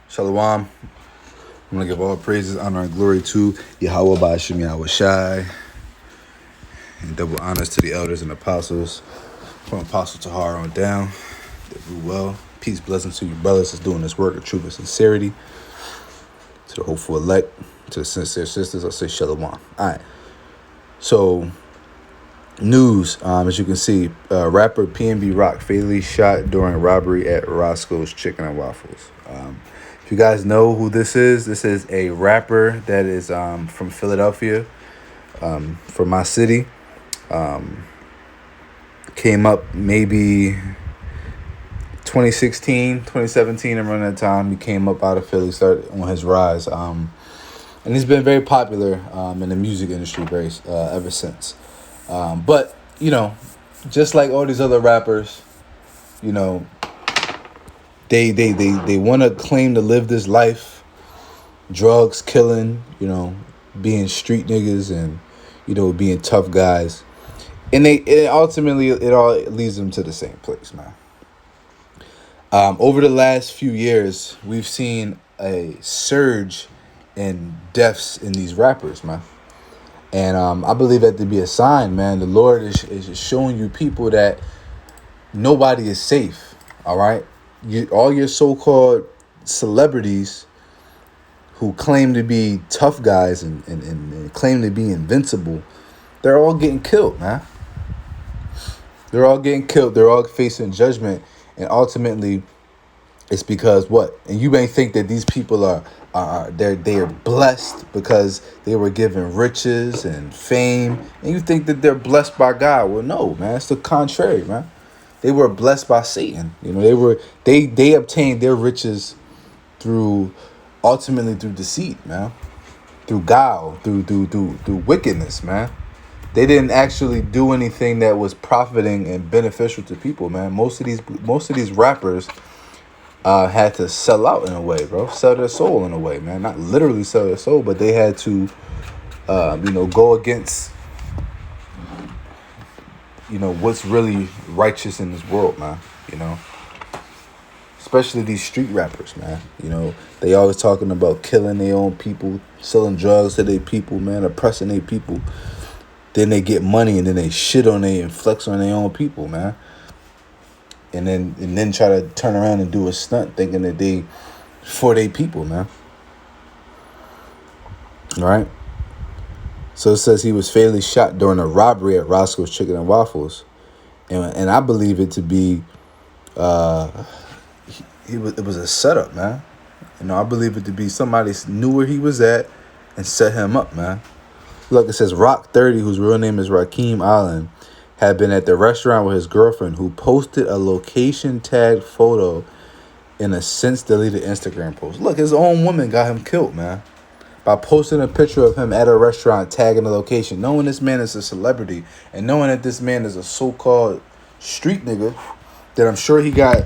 Shalom. I'm going to give all praises, honor, and glory to Yahweh Ba'ashim Yahweh Shai. And double honors to the elders and apostles. From Apostle Tahar on down. They do well. Peace, blessings to you brothers that's doing this work of truth and sincerity. To the hopeful elect. To the sincere sisters, I say Shalom. All right. So, news. As you can see, rapper PNB Rock fatally shot during robbery at Roscoe's Chicken and Waffles. If you guys know who this is a rapper that is from Philadelphia, from my city. Came up maybe 2016, 2017, around that time. He came up out of Philly, started on his rise. And he's been very popular in the music industry ever since. But, you know, just like all these other rappers, you know, they want to claim to live this life, drugs, killing, you know, being street niggas and, you know, being tough guys. And ultimately, it all leads them to the same place, man. Over the last few years, we've seen a surge in deaths in these rappers, man. And I believe that to be a sign, man. The Lord is showing you people that nobody is safe, all right? All your so-called celebrities who claim to be tough guys and claim to be invincible, they're all getting killed, man. They're all getting killed. They're all facing judgment. And ultimately, it's because what? And you may think that these people they are blessed because they were given riches and fame. And you think that they're blessed by God. Well, no, man. It's the contrary, man. They were blessed by Satan. You know, they obtained their riches ultimately through deceit, man. Through guile, through wickedness, man. They didn't actually do anything that was profiting and beneficial to people, man. Most of these rappers had to sell out in a way, bro. Sell their soul in a way, man. Not literally sell their soul, but they had to, go against, what's really righteous in this world, man. You know, especially these street rappers, man. You know, they always talking about killing their own people, selling drugs to their people, man, oppressing their people. Then they get money and then they shit on and flex on their own people, man. And then try to turn around and do a stunt thinking that they for their people, man. All right. So it says he was fatally shot during a robbery at Roscoe's Chicken and Waffles. And I believe it to be it was a setup, man. You know, I believe it to be somebody knew where he was at and set him up, man. Look, it says Rock 30, whose real name is Rakeem Allen, had been at the restaurant with his girlfriend, who posted a location tagged photo in a since deleted Instagram post. Look, his own woman got him killed, man, by posting a picture of him at a restaurant tagging the location, knowing this man is a celebrity and knowing that this man is a so-called street nigga, that I'm sure he got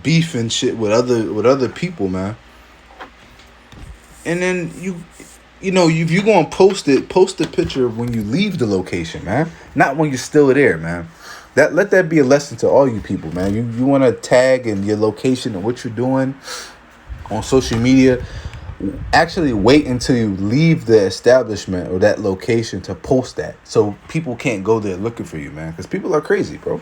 beef and shit with other people, man. And then if you're going to post the picture when you leave the location, man. Not when you're still there, man. Let that be a lesson to all you people, man. You want to tag in your location and what you're doing on social media. Actually wait until you leave the establishment or that location to post that. So people can't go there looking for you, man. Because people are crazy, bro.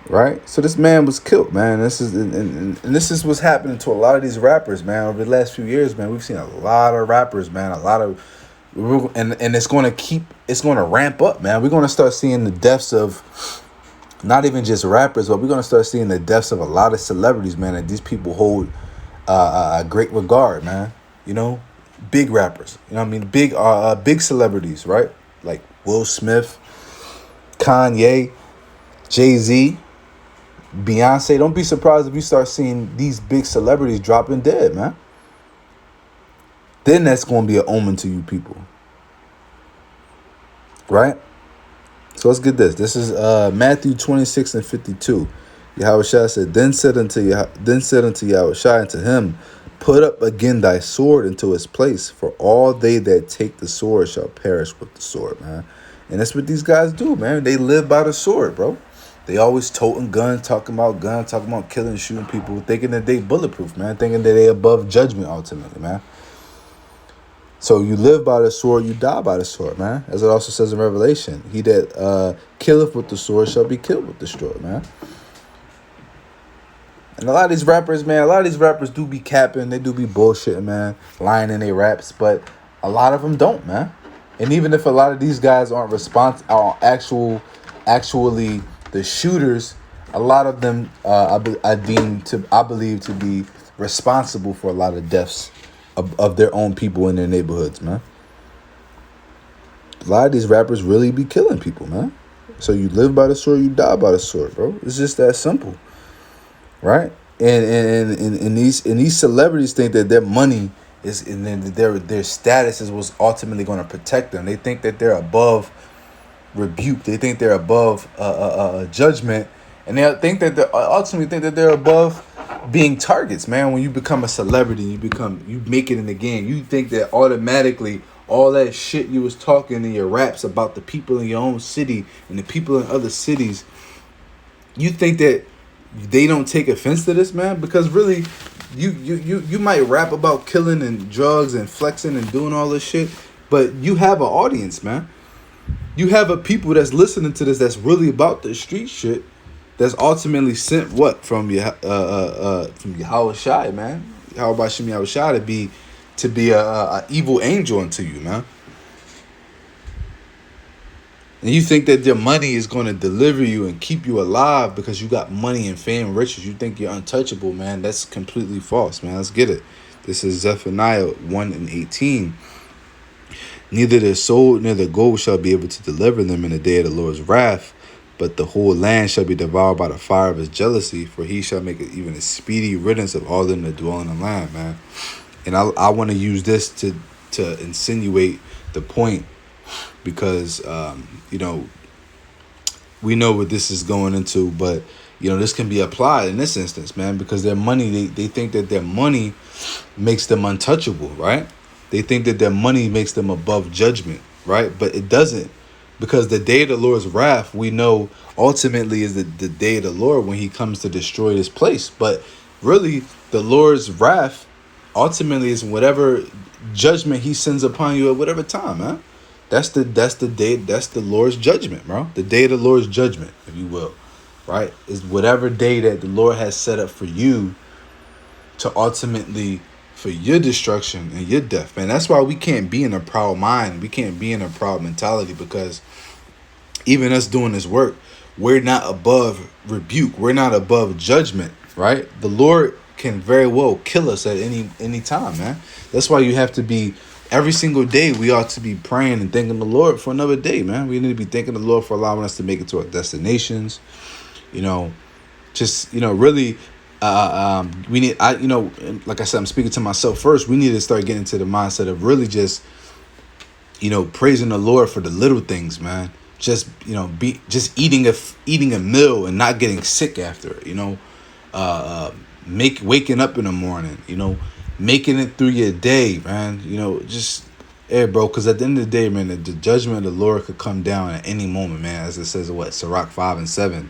Right? So this man was killed, man. This is what's happening to a lot of these rappers, man. Over the last few years, man, we've seen a lot of rappers, man. And it's going to ramp up, man. We're going to start seeing the deaths of not even just rappers, but we're going to start seeing the deaths of a lot of celebrities, man. And these people hold a great regard, man. You know, big rappers. You know what I mean? Big celebrities, right? Like Will Smith, Kanye, Jay-Z, Beyonce. Don't be surprised if you start seeing these big celebrities dropping dead, man. Then that's going to be an omen to you people. Right? So let's get this. This is Matthew 26 and 52. Yahushua said, Then said unto Yahushua unto him, Put up again thy sword into its place, for all they that take the sword shall perish with the sword, man. And that's what these guys do, man. They live by the sword, bro. They always toting guns, talking about killing, shooting people, thinking that they bulletproof, man. Thinking that they above judgment ultimately, man. So you live by the sword, you die by the sword, man. As it also says in Revelation, he that killeth with the sword shall be killed with the sword, man. And a lot of these rappers, do be capping. They do be bullshitting, man. Lying in their raps. But a lot of them don't, man. And even if a lot of these guys aren't actually the shooters, a lot of them I believe to be responsible for a lot of deaths of their own people in their neighborhoods, man. A lot of these rappers really be killing people, man. So you live by the sword, you die by the sword, bro. It's just that simple. Right, and these celebrities think that their money is, and then their status is what's ultimately going to protect them. They think that they're above rebuke. They think they're above judgment, and they think that they're above being targets. Man, when you become a celebrity, you make it in the game. You think that automatically all that shit you was talking in your raps about the people in your own city and the people in other cities, you think that they don't take offense to this, man, because really you might rap about killing and drugs and flexing and doing all this shit, but you have an audience, man. You have a people that's listening to this that's really about the street shit, that's ultimately sent from Yahweh Shai, man. How about Shemi Yahweh Shai to be a evil angel unto you, man. And you think that their money is going to deliver you and keep you alive because you got money and fame and riches. You think you're untouchable, man. That's completely false, man. Let's get it. This is Zephaniah 1:18. Neither their soul nor their gold shall be able to deliver them in the day of the Lord's wrath, but the whole land shall be devoured by the fire of his jealousy, for he shall make it even a speedy riddance of all them that dwell in the land, man. And I want to use this to insinuate the point, because we know what this is going into, but this can be applied in this instance, man, because their money, they think that their money makes them untouchable, right? They think that their money makes them above judgment, right? But it doesn't, because the day of the Lord's wrath, we know ultimately is the day of the Lord when he comes to destroy this place. But really, the Lord's wrath ultimately is whatever judgment he sends upon you at whatever time, man. That's the day. That's the Lord's judgment, bro. The day of the Lord's judgment, if you will, right? Is whatever day that the Lord has set up for you to ultimately for your destruction and your death, man. That's why we can't be in a proud mind. We can't be in a proud mentality, because even us doing this work, we're not above rebuke. We're not above judgment, right? The Lord can very well kill us at any time, man. That's why you have to be. Every single day, we ought to be praying and thanking the Lord for another day, man. We need to be thanking the Lord for allowing us to make it to our destinations. Really, we need, like I said, I'm speaking to myself first. We need to start getting to the mindset of really just, praising the Lord for the little things, man. Just, eating a meal and not getting sick after it, waking up in the morning, making it through your day, man. Bro, because at the end of the day, man, the judgment of the Lord could come down at any moment, man. As it says, Sirach 5:7,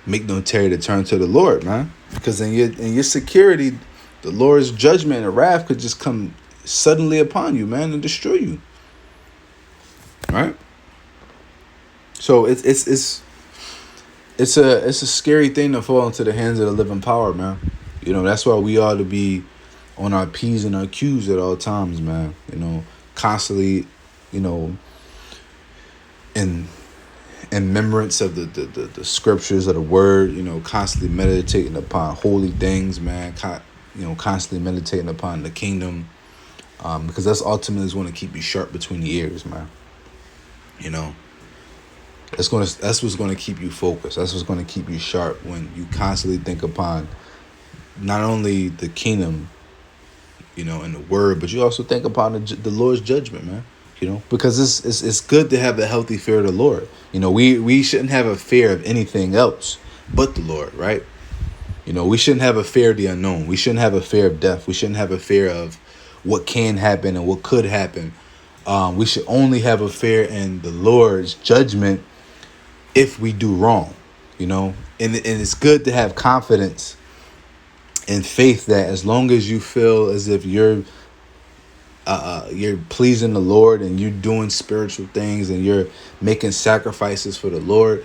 make no tarry to turn to the Lord, man. Because in your security, the Lord's judgment and wrath could just come suddenly upon you, man, and destroy you. Right? So it's a scary thing to fall into the hands of the living power, man. That's why we ought to be on our P's and our Q's at all times, man. Constantly, in remembrance of the scriptures of the word, constantly meditating upon holy things, man. Constantly meditating upon the kingdom, because that's ultimately is going to keep you sharp between the ears, man. That's what's going to keep you focused. That's what's going to keep you sharp when you constantly think upon not only the kingdom, and the word, but you also think upon the Lord's judgment, man. Because it's good to have a healthy fear of the Lord. We shouldn't have a fear of anything else but the Lord, right? We shouldn't have a fear of the unknown. We shouldn't have a fear of death. We shouldn't have a fear of what can happen and what could happen. We should only have a fear in the Lord's judgment if we do wrong, you know. And it's good to have confidence and faith that as long as you feel as if you're pleasing the Lord and you're doing spiritual things and you're making sacrifices for the Lord,